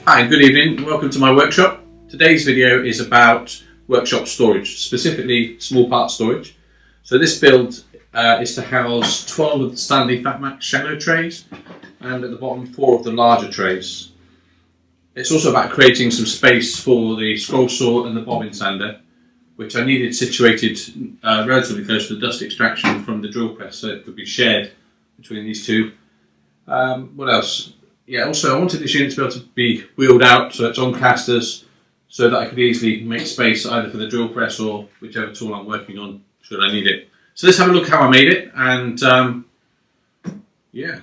Hi, good evening. Welcome to my workshop. Today's video is about workshop storage, specifically small part storage. So this build is to house 12 of the Stanley FatMax shallow trays and at the bottom 4 of the larger trays. It's also about creating some space for the scroll saw and the bobbin sander, which I needed situated relatively close to the dust extraction from the drill press so it could be shared between these two. What else? Yeah, also I wanted this unit to be able to be wheeled out so it's on casters so that I could easily make space either for the drill press or whichever tool I'm working on should I need it. So let's have a look how I made it and yeah.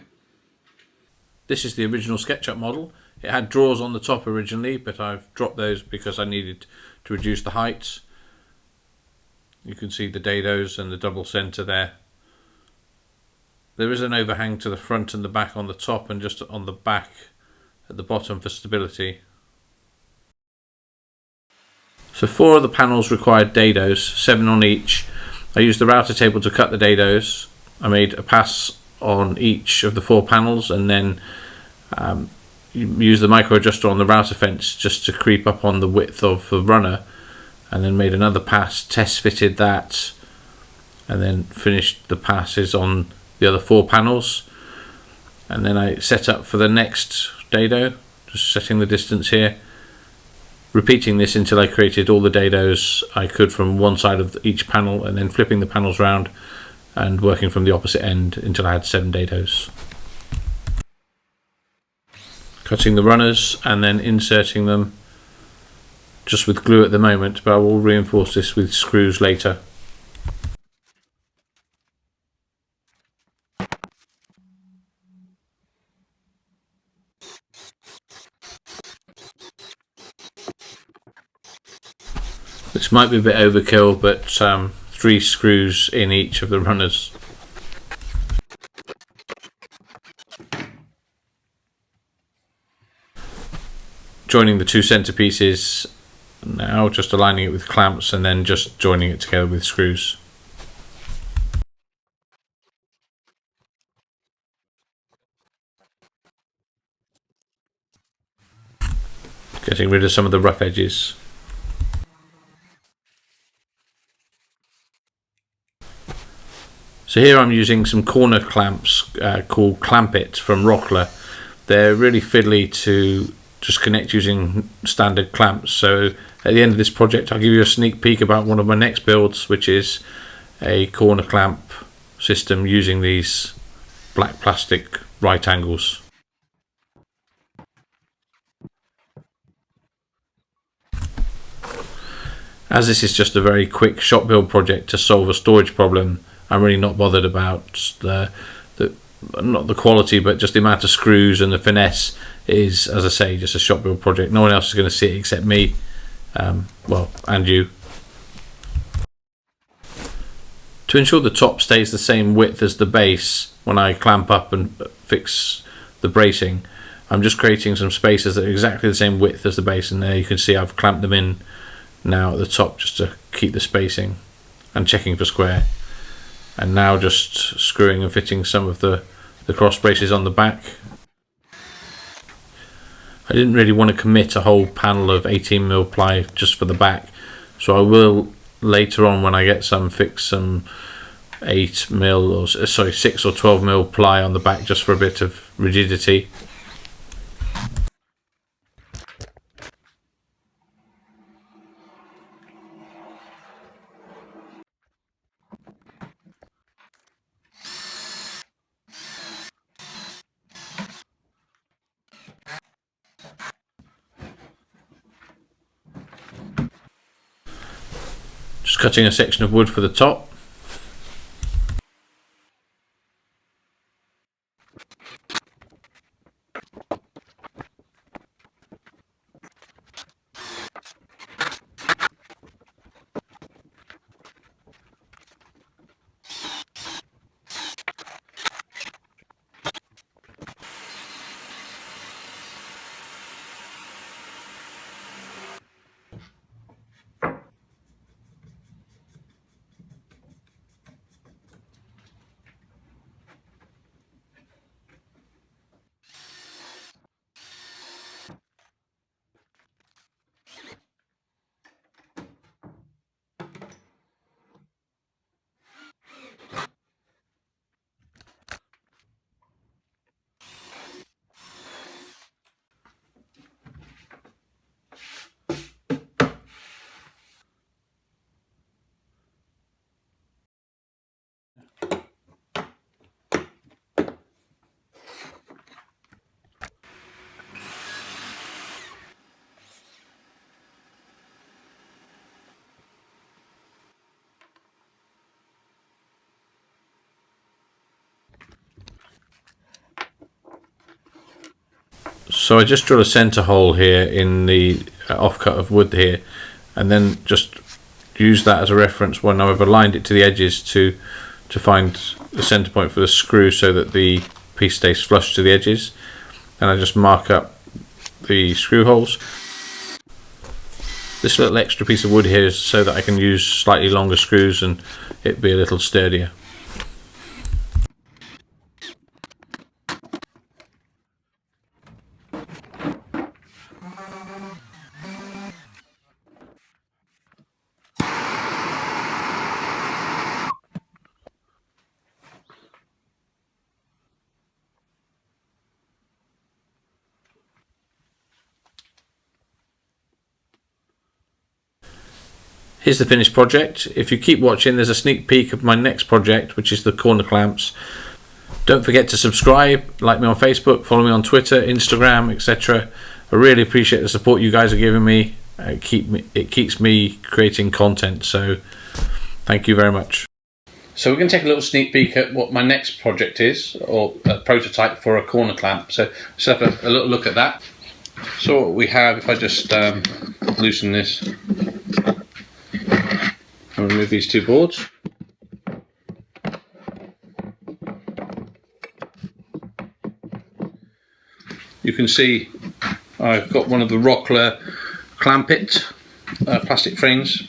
This is the original SketchUp model. It had drawers on the top originally, but I've dropped those because I needed to reduce the heights. You can see the dados and the double centre there. There is an overhang to the front and the back on the top and just on the back at the bottom for stability. So 4 of the panels required dados, 7 on each. I used the router table to cut the dados. I made a pass on each of the 4 panels and then used the micro adjuster on the router fence just to creep up on the width of the runner, and then made another pass, test fitted that, and then finished the passes on the other 4 panels. And then I set up for the next dado, just setting the distance here, repeating this until I created all the dados I could from one side of each panel, and then flipping the panels round and working from the opposite end until I had 7 dados. Cutting the runners and then inserting them just with glue at the moment, but I will reinforce this with screws later. This might be a bit overkill, but 3 screws in each of the runners. Joining the 2 centerpieces now, just aligning it with clamps and then just joining it together with screws. Getting rid of some of the rough edges. So here I'm using some corner clamps called Clamp It from Rockler. They're really fiddly to just connect using standard clamps. So at the end of this project I'll give you a sneak peek about one of my next builds, which is a corner clamp system using these black plastic right angles. As this is just a very quick shop build project to solve a storage problem, I'm really not bothered about not the quality, but just the amount of screws, and the finesse is, as I say, just a shop build project. No one else is going to see it except me, well, and you. To ensure the top stays the same width as the base when I clamp up and fix the bracing, I'm just creating some spaces that are exactly the same width as the base, and there you can see I've clamped them in now at the top just to keep the spacing and checking for square. And now just screwing and fitting some of the cross braces on the back. I didn't really want to commit a whole panel of 18mm ply just for the back, so I will later on, when I get some, fix some 8mm or 6 or 12mm ply on the back just for a bit of rigidity. Just cutting a section of wood for the top. So I just drill a centre hole here in the offcut of wood here, and then just use that as a reference when I've aligned it to the edges to find the centre point for the screw so that the piece stays flush to the edges. And I just mark up the screw holes. This little extra piece of wood here is so that I can use slightly longer screws and it be a little sturdier. Here's the finished project. If you keep watching, there's a sneak peek of my next project, which is the corner clamps. Don't forget to subscribe, like me on Facebook, follow me on Twitter, Instagram, etc. I really appreciate the support you guys are giving me. It keeps me creating content, so thank you very much. So we're going to take a little sneak peek at what my next project is, or a prototype for a corner clamp. So let's have a little look at that. So what we have, if I just loosen this, I'll remove these two boards. You can see I've got one of the Rockler Clampit plastic frames,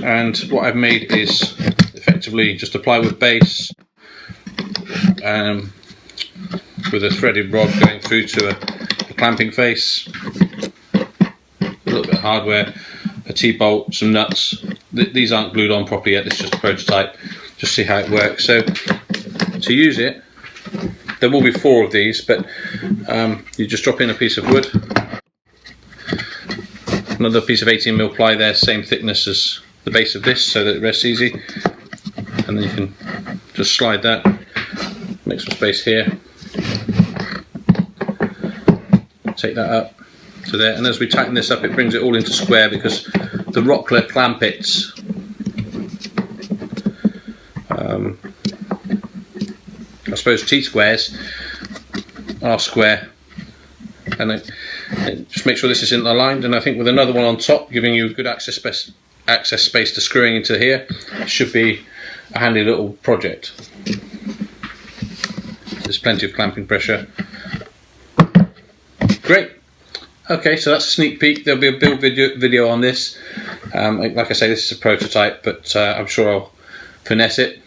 and what I've made is effectively just a plywood base with a threaded rod going through to a clamping face, a little bit of hardware, a T-bolt, some nuts. These aren't glued on properly yet, it's just a prototype, just see how it works. So to use it, there will be 4 of these, but you just drop in a piece of wood, another piece of 18mm ply there, same thickness as the base of this, so that it rests easy, and then you can just slide that, make some space here, take that up to there, and as we tighten this up it brings it all into square, because the Rockler Clampits I suppose T-squares are square, and it just make sure this is aligned, and I think with another one on top giving you good access space to screwing into here, should be a handy little project. There's plenty of clamping pressure. Great. Okay, so that's a sneak peek. There'll be a build video on this. Like I say, this is a prototype, but I'm sure I'll finesse it